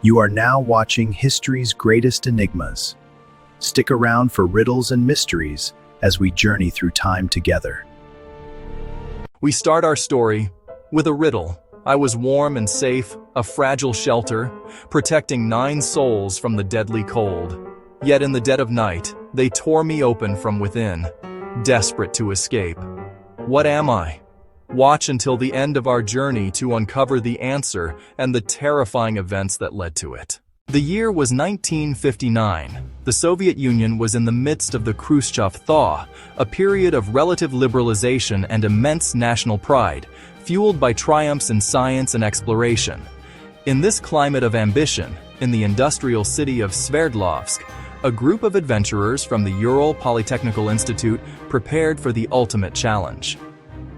You are now watching history's greatest enigmas. Stick around for riddles and mysteries as we journey through time together. We start our story with a riddle. I was warm and safe, a fragile shelter, protecting 9 souls from the deadly cold. Yet in the dead of night, they tore me open from within, desperate to escape. What am I? Watch until the end of our journey to uncover the answer and the terrifying events that led to it. The year was 1959. The Soviet Union was in the midst of the Khrushchev thaw, a period of relative liberalization and immense national pride, fueled by triumphs in science and exploration. In this climate of ambition, in the industrial city of Sverdlovsk, a group of adventurers from the Ural Polytechnical Institute prepared for the ultimate challenge.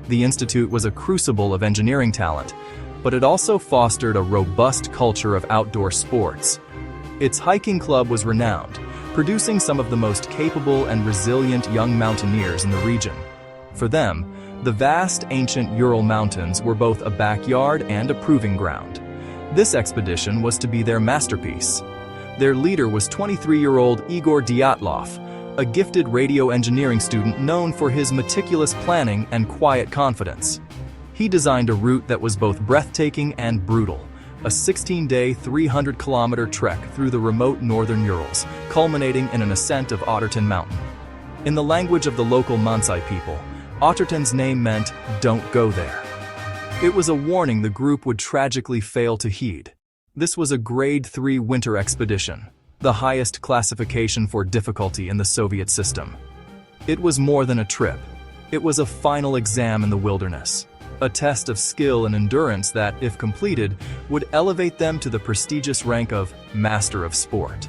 The institute was a crucible of engineering talent, but it also fostered a robust culture of outdoor sports. Its hiking club was renowned, producing some of the most capable and resilient young mountaineers in the region. For them, the vast ancient Ural Mountains were both a backyard and a proving ground. This expedition was to be their masterpiece. Their leader was 23-year-old Igor Dyatlov, a gifted radio engineering student known for his meticulous planning and quiet confidence. He designed a route that was both breathtaking and brutal, a 16-day, 300-kilometer trek through the remote northern Urals, culminating in an ascent of Otterton Mountain. In the language of the local Mansai people, Otterton's name meant, "Don't go there." It was a warning the group would tragically fail to heed. This was a Grade 3 winter expedition, the highest classification for difficulty in the Soviet system. It was more than a trip. It was a final exam in the wilderness, a test of skill and endurance that, if completed, would elevate them to the prestigious rank of Master of Sport.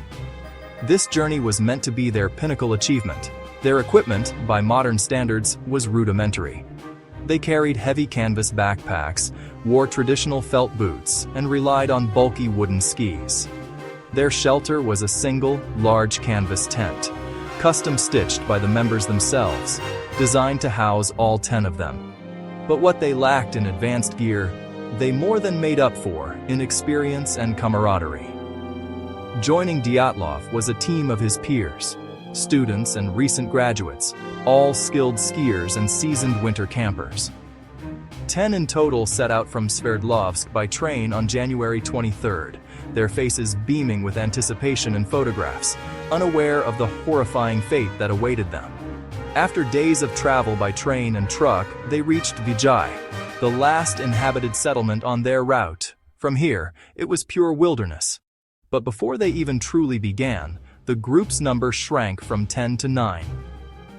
This journey was meant to be their pinnacle achievement. Their equipment, by modern standards, was rudimentary. They carried heavy canvas backpacks, wore traditional felt boots, and relied on bulky wooden skis. Their shelter was a single, large canvas tent, custom-stitched by the members themselves, designed to house all 10 of them. But what they lacked in advanced gear, they more than made up for in experience and camaraderie. Joining Dyatlov was a team of his peers, students and recent graduates, all skilled skiers and seasoned winter campers. 10 in total set out from Sverdlovsk by train on January 23rd, their faces beaming with anticipation and photographs, unaware of the horrifying fate that awaited them. After days of travel by train and truck, they reached Vijay, the last inhabited settlement on their route. From here, it was pure wilderness. But before they even truly began, the group's number shrank from 10 to 9.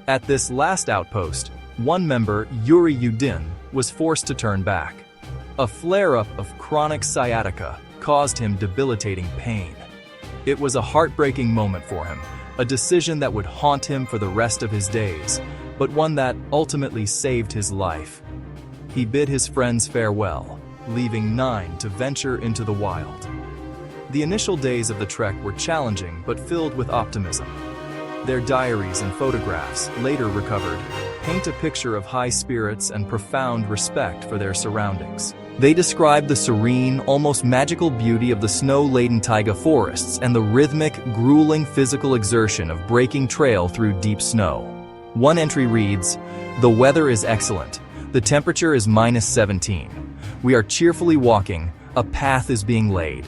At this last outpost, one member, Yuri Yudin, was forced to turn back. A flare-up of chronic sciatica caused him debilitating pain. It was a heartbreaking moment for him, a decision that would haunt him for the rest of his days, but one that ultimately saved his life. He bid his friends farewell, leaving 9 to venture into the wild. The initial days of the trek were challenging but filled with optimism. Their diaries and photographs, later recovered, paint a picture of high spirits and profound respect for their surroundings. They describe the serene, almost magical beauty of the snow-laden taiga forests and the rhythmic, grueling physical exertion of breaking trail through deep snow. One entry reads, "The weather is excellent. The temperature is -17. We are cheerfully walking. A path is being laid."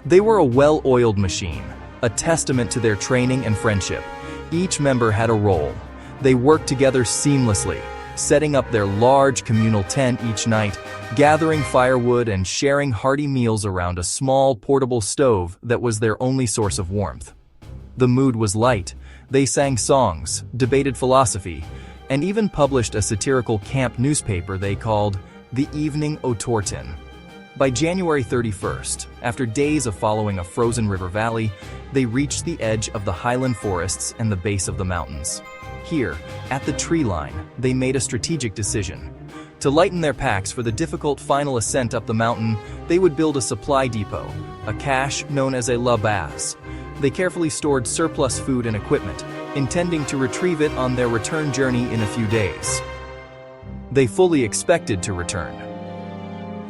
They were a well-oiled machine, a testament to their training and friendship. Each member had a role. They worked together seamlessly, setting up their large communal tent each night, gathering firewood and sharing hearty meals around a small portable stove that was their only source of warmth. The mood was light. They sang songs, debated philosophy, and even published a satirical camp newspaper they called The Evening Otortin. By January 31st, after days of following a frozen river valley, they reached the edge of the highland forests and the base of the mountains. Here, at the tree line, they made a strategic decision. To lighten their packs for the difficult final ascent up the mountain, they would build a supply depot, a cache known as a la base. They carefully stored surplus food and equipment, intending to retrieve it on their return journey in a few days. They fully expected to return.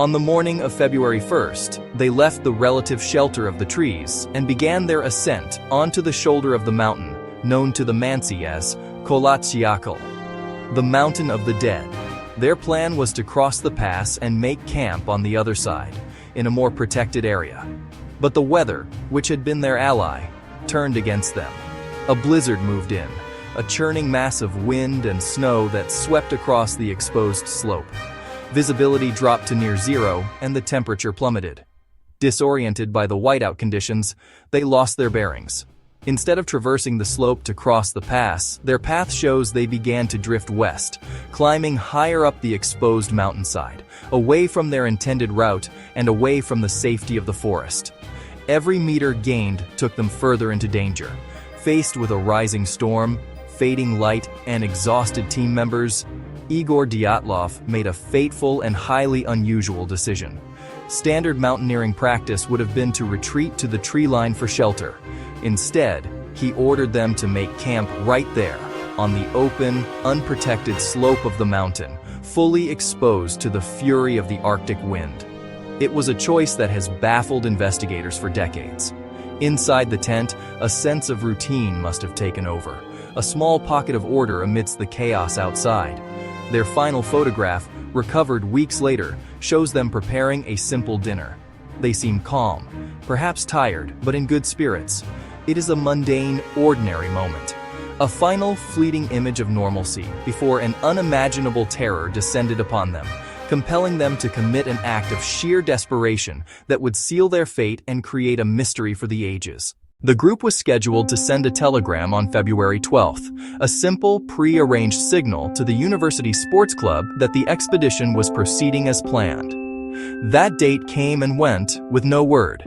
On the morning of February 1st, they left the relative shelter of the trees and began their ascent onto the shoulder of the mountain, known to the Mansi as Kholat Syakhl, the Mountain of the Dead. Their plan was to cross the pass and make camp on the other side, in a more protected area. But the weather, which had been their ally, turned against them. A blizzard moved in, a churning mass of wind and snow that swept across the exposed slope. Visibility dropped to near zero, and the temperature plummeted. Disoriented by the whiteout conditions, they lost their bearings. Instead of traversing the slope to cross the pass, their path shows they began to drift west, climbing higher up the exposed mountainside, away from their intended route and away from the safety of the forest. Every meter gained took them further into danger. Faced with a rising storm, fading light, and exhausted team members, Igor Dyatlov made a fateful and highly unusual decision. Standard mountaineering practice would have been to retreat to the tree line for shelter. Instead, he ordered them to make camp right there, on the open, unprotected slope of the mountain, fully exposed to the fury of the Arctic wind. It was a choice that has baffled investigators for decades. Inside the tent, a sense of routine must have taken over, a small pocket of order amidst the chaos outside. Their final photograph, recovered weeks later, shows them preparing a simple dinner. They seem calm, perhaps tired, but in good spirits. It is a mundane, ordinary moment. A final, fleeting image of normalcy before an unimaginable terror descended upon them, compelling them to commit an act of sheer desperation that would seal their fate and create a mystery for the ages. The group was scheduled to send a telegram on February 12th, a simple, pre-arranged signal to the university sports club that the expedition was proceeding as planned. That date came and went with no word.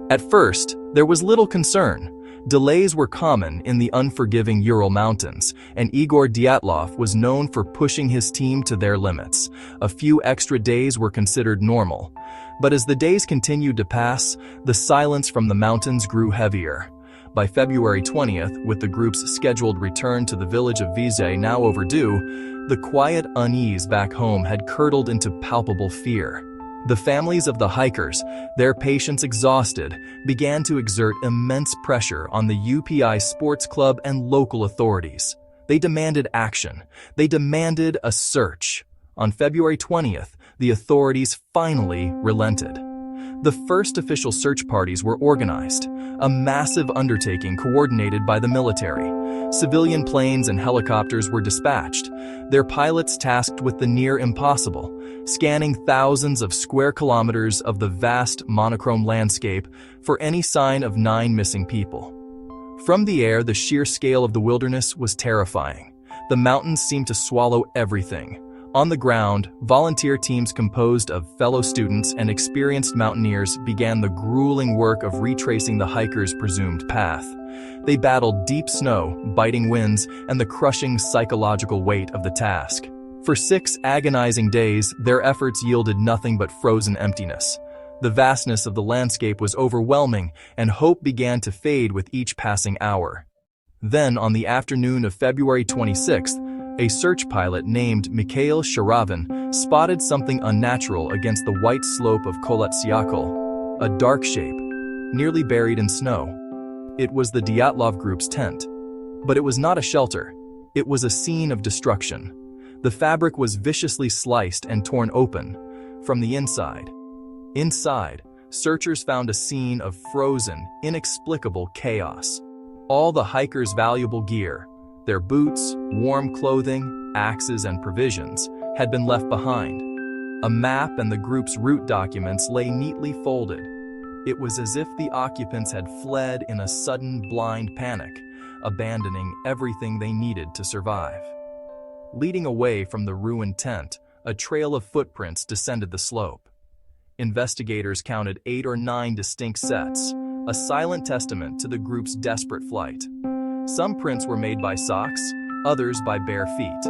At first, there was little concern. Delays were common in the unforgiving Ural Mountains, and Igor Dyatlov was known for pushing his team to their limits. A few extra days were considered normal. But as the days continued to pass, the silence from the mountains grew heavier. By February 20th, with the group's scheduled return to the village of Vizay now overdue, the quiet unease back home had curdled into palpable fear. The families of the hikers, their patience exhausted, began to exert immense pressure on the UPI Sports Club and local authorities. They demanded action. They demanded a search. On February 20th, the authorities finally relented. The first official search parties were organized, a massive undertaking coordinated by the military. Civilian planes and helicopters were dispatched, their pilots tasked with the near impossible, scanning thousands of square kilometers of the vast monochrome landscape for any sign of 9 missing people. From the air, the sheer scale of the wilderness was terrifying. The mountains seemed to swallow everything. On the ground, volunteer teams composed of fellow students and experienced mountaineers began the grueling work of retracing the hikers' presumed path. They battled deep snow, biting winds, and the crushing psychological weight of the task. For 6 agonizing days, their efforts yielded nothing but frozen emptiness. The vastness of the landscape was overwhelming, and hope began to fade with each passing hour. Then, on the afternoon of February 26th, a search pilot named Mikhail Sharavin spotted something unnatural against the white slope of Kholat Syakhl, a dark shape, nearly buried in snow. It was the Dyatlov group's tent. But it was not a shelter. It was a scene of destruction. The fabric was viciously sliced and torn open from the inside. Inside, searchers found a scene of frozen, inexplicable chaos. All the hikers' valuable gear, their boots, warm clothing, axes, and provisions, had been left behind. A map and the group's route documents lay neatly folded. It was as if the occupants had fled in a sudden blind panic, abandoning everything they needed to survive. Leading away from the ruined tent, a trail of footprints descended the slope. Investigators counted 8 or 9 distinct sets, a silent testament to the group's desperate flight. Some prints were made by socks, others by bare feet.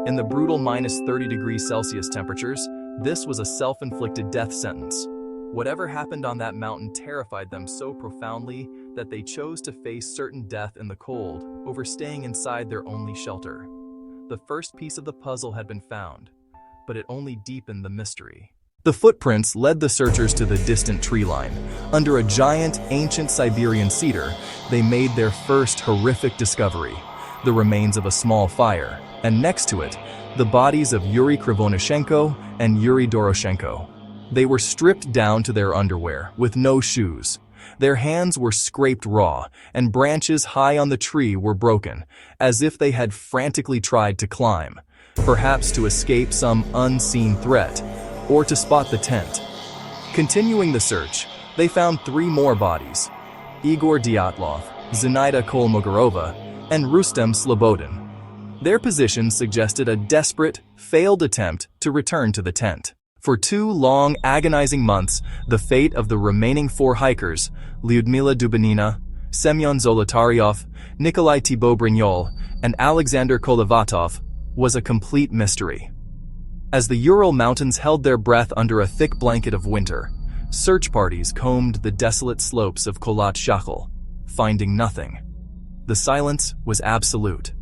In the brutal -30°C temperatures, this was a self-inflicted death sentence. Whatever happened on that mountain terrified them so profoundly that they chose to face certain death in the cold over staying inside their only shelter. The first piece of the puzzle had been found, but it only deepened the mystery. The footprints led the searchers to the distant tree line. Under a giant, ancient Siberian cedar, they made their first horrific discovery: the remains of a small fire, and next to it, the bodies of Yuri Krivonyshenko and Yuri Doroshenko. They were stripped down to their underwear, with no shoes. Their hands were scraped raw, and branches high on the tree were broken, as if they had frantically tried to climb, perhaps to escape some unseen threat, or to spot the tent. Continuing the search, they found 3 more bodies: Igor Dyatlov, Zenaida Kolmogorova, and Rustem Slobodin. Their positions suggested a desperate, failed attempt to return to the tent. For 2 long, agonizing months, the fate of the remaining 4 hikers, Lyudmila Dubinina, Semyon Zolotaryov, Nikolai Thibault-Brignol, and Alexander Kolevatov, was a complete mystery. As the Ural Mountains held their breath under a thick blanket of winter, search parties combed the desolate slopes of Kholat Syakhl, finding nothing. The silence was absolute.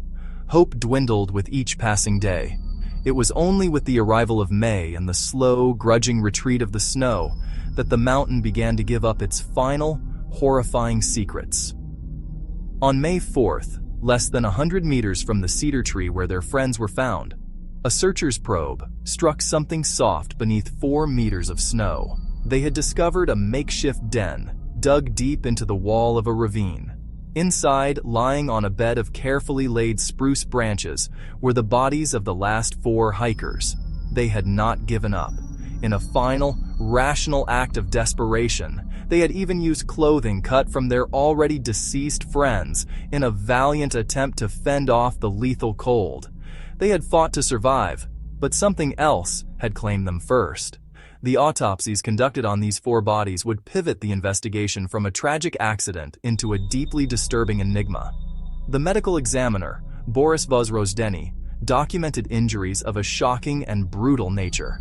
Hope dwindled with each passing day. It was only with the arrival of May and the slow, grudging retreat of the snow that the mountain began to give up its final, horrifying secrets. On May 4th, less than 100 meters from the cedar tree where their friends were found, a searcher's probe struck something soft beneath 4 meters of snow. They had discovered a makeshift den, dug deep into the wall of a ravine. Inside, lying on a bed of carefully laid spruce branches, were the bodies of the last 4 hikers. They had not given up. In a final, rational act of desperation, they had even used clothing cut from their already deceased friends in a valiant attempt to fend off the lethal cold. They had fought to survive, but something else had claimed them first. The autopsies conducted on these 4 bodies would pivot the investigation from a tragic accident into a deeply disturbing enigma. The medical examiner, Boris Vozrozdeny, documented injuries of a shocking and brutal nature.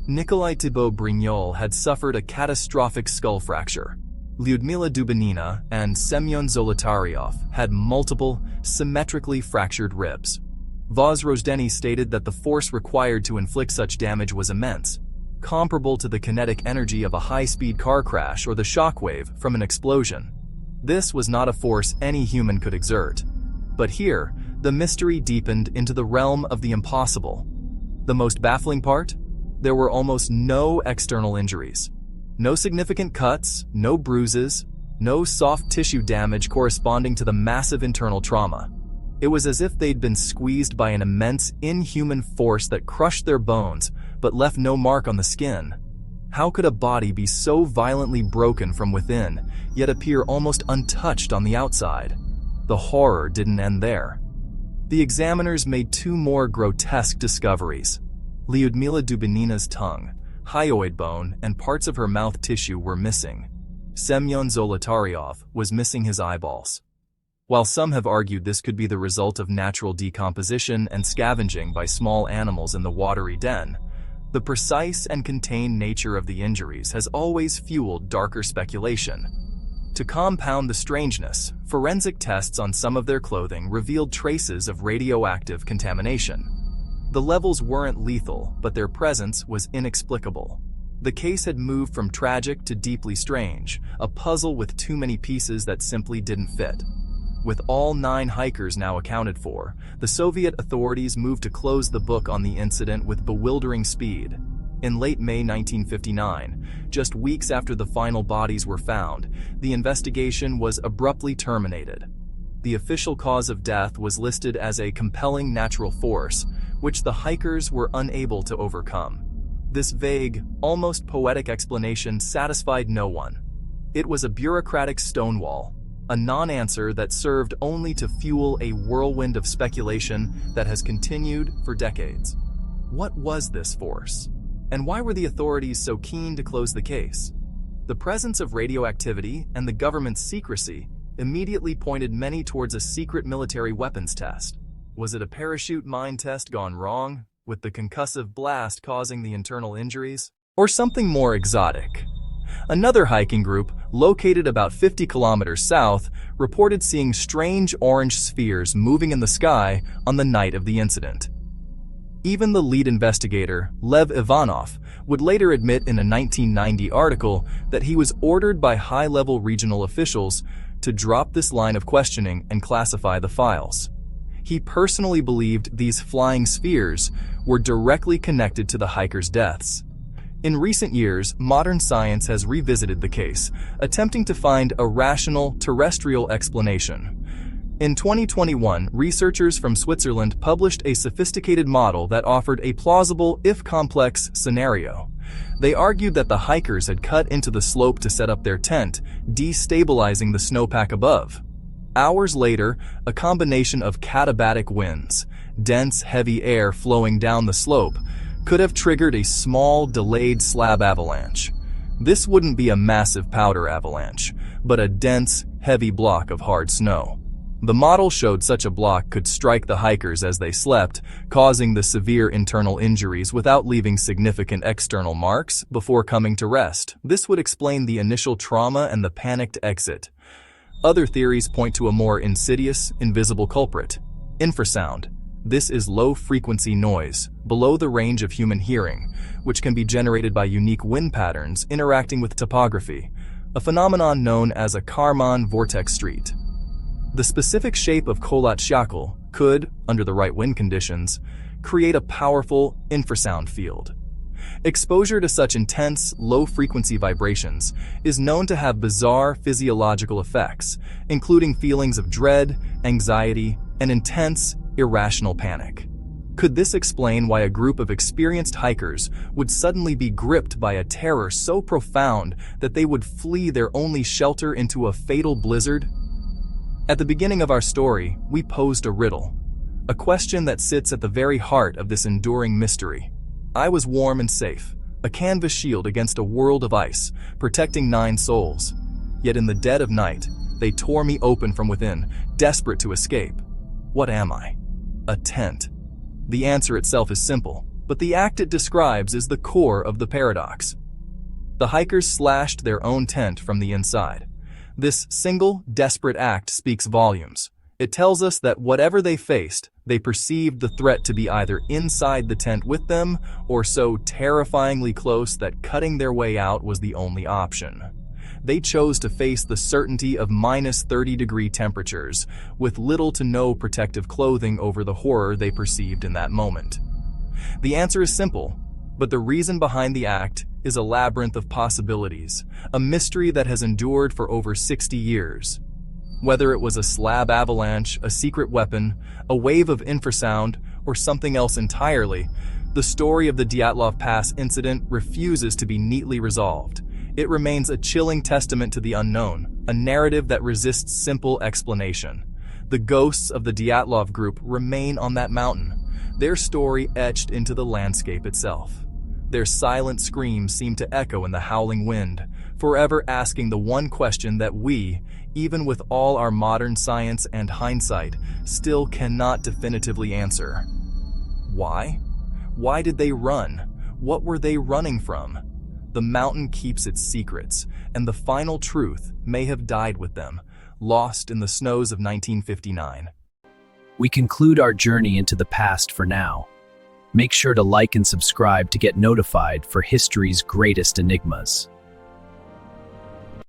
Nikolai Thibault-Brignol had suffered a catastrophic skull fracture. Lyudmila Dubinina and Semyon Zolotaryov had multiple, symmetrically fractured ribs. Vozrozdeny stated that the force required to inflict such damage was immense, comparable to the kinetic energy of a high-speed car crash or the shockwave from an explosion. This was not a force any human could exert. But here, the mystery deepened into the realm of the impossible. The most baffling part? There were almost no external injuries. No significant cuts, no bruises, no soft tissue damage corresponding to the massive internal trauma. It was as if they'd been squeezed by an immense, inhuman force that crushed their bones, but left no mark on the skin. How could a body be so violently broken from within, yet appear almost untouched on the outside? The horror didn't end there. The examiners made 2 more grotesque discoveries. Lyudmila Dubinina's tongue, hyoid bone, and parts of her mouth tissue were missing. Semyon Zolotaryov was missing his eyeballs. While some have argued this could be the result of natural decomposition and scavenging by small animals in the watery den, the precise and contained nature of the injuries has always fueled darker speculation. To compound the strangeness, forensic tests on some of their clothing revealed traces of radioactive contamination. The levels weren't lethal, but their presence was inexplicable. The case had moved from tragic to deeply strange, a puzzle with too many pieces that simply didn't fit. With all 9 hikers now accounted for, the Soviet authorities moved to close the book on the incident with bewildering speed. In late May 1959, just weeks after the final bodies were found, the investigation was abruptly terminated. The official cause of death was listed as a compelling natural force, which the hikers were unable to overcome. This vague, almost poetic explanation satisfied no one. It was a bureaucratic stonewall, a non-answer that served only to fuel a whirlwind of speculation that has continued for decades. What was this force? And why were the authorities so keen to close the case? The presence of radioactivity and the government's secrecy immediately pointed many towards a secret military weapons test. Was it a parachute mine test gone wrong, with the concussive blast causing the internal injuries? Or something more exotic? Another hiking group, located about 50 kilometers south, reported seeing strange orange spheres moving in the sky on the night of the incident. Even the lead investigator, Lev Ivanov, would later admit in a 1990 article that he was ordered by high-level regional officials to drop this line of questioning and classify the files. He personally believed these flying spheres were directly connected to the hikers' deaths. In recent years, modern science has revisited the case, attempting to find a rational, terrestrial explanation. In 2021, researchers from Switzerland published a sophisticated model that offered a plausible, if complex, scenario. They argued that the hikers had cut into the slope to set up their tent, destabilizing the snowpack above. Hours later, a combination of katabatic winds, dense, heavy air flowing down the slope, could have triggered a small, delayed slab avalanche. This wouldn't be a massive powder avalanche, but a dense, heavy block of hard snow. The model showed such a block could strike the hikers as they slept, causing the severe internal injuries without leaving significant external marks before coming to rest. This would explain the initial trauma and the panicked exit. Other theories point to a more insidious, invisible culprit: infrasound. This is low-frequency noise, below the range of human hearing, which can be generated by unique wind patterns interacting with topography, a phenomenon known as a Kármán vortex street. The specific shape of Kholat Syakhl could, under the right wind conditions, create a powerful infrasound field. Exposure to such intense, low-frequency vibrations is known to have bizarre physiological effects, including feelings of dread, anxiety, and intense, irrational panic. Could this explain why a group of experienced hikers would suddenly be gripped by a terror so profound that they would flee their only shelter into a fatal blizzard? At the beginning of our story, we posed a riddle, a question that sits at the very heart of this enduring mystery. I was warm and safe, a canvas shield against a world of ice, protecting 9 souls. Yet in the dead of night, they tore me open from within, desperate to escape. What am I? A tent. The answer itself is simple, but the act it describes is the core of the paradox. The hikers slashed their own tent from the inside. This single, desperate act speaks volumes. It tells us that whatever they faced, they perceived the threat to be either inside the tent with them or so terrifyingly close that cutting their way out was the only option. They chose to face the certainty of -30-degree temperatures, with little to no protective clothing over the horror they perceived in that moment. The answer is simple, but the reason behind the act is a labyrinth of possibilities, a mystery that has endured for over 60 years. Whether it was a slab avalanche, a secret weapon, a wave of infrasound, or something else entirely, the story of the Dyatlov Pass incident refuses to be neatly resolved. It remains a chilling testament to the unknown, a narrative that resists simple explanation. The ghosts of the Dyatlov group remain on that mountain, their story etched into the landscape itself. Their silent screams seem to echo in the howling wind, forever asking the one question that we, even with all our modern science and hindsight, still cannot definitively answer. Why? Why did they run? What were they running from? The mountain keeps its secrets, and the final truth may have died with them, lost in the snows of 1959. We conclude our journey into the past for now. Make sure to like and subscribe to get notified for history's greatest enigmas.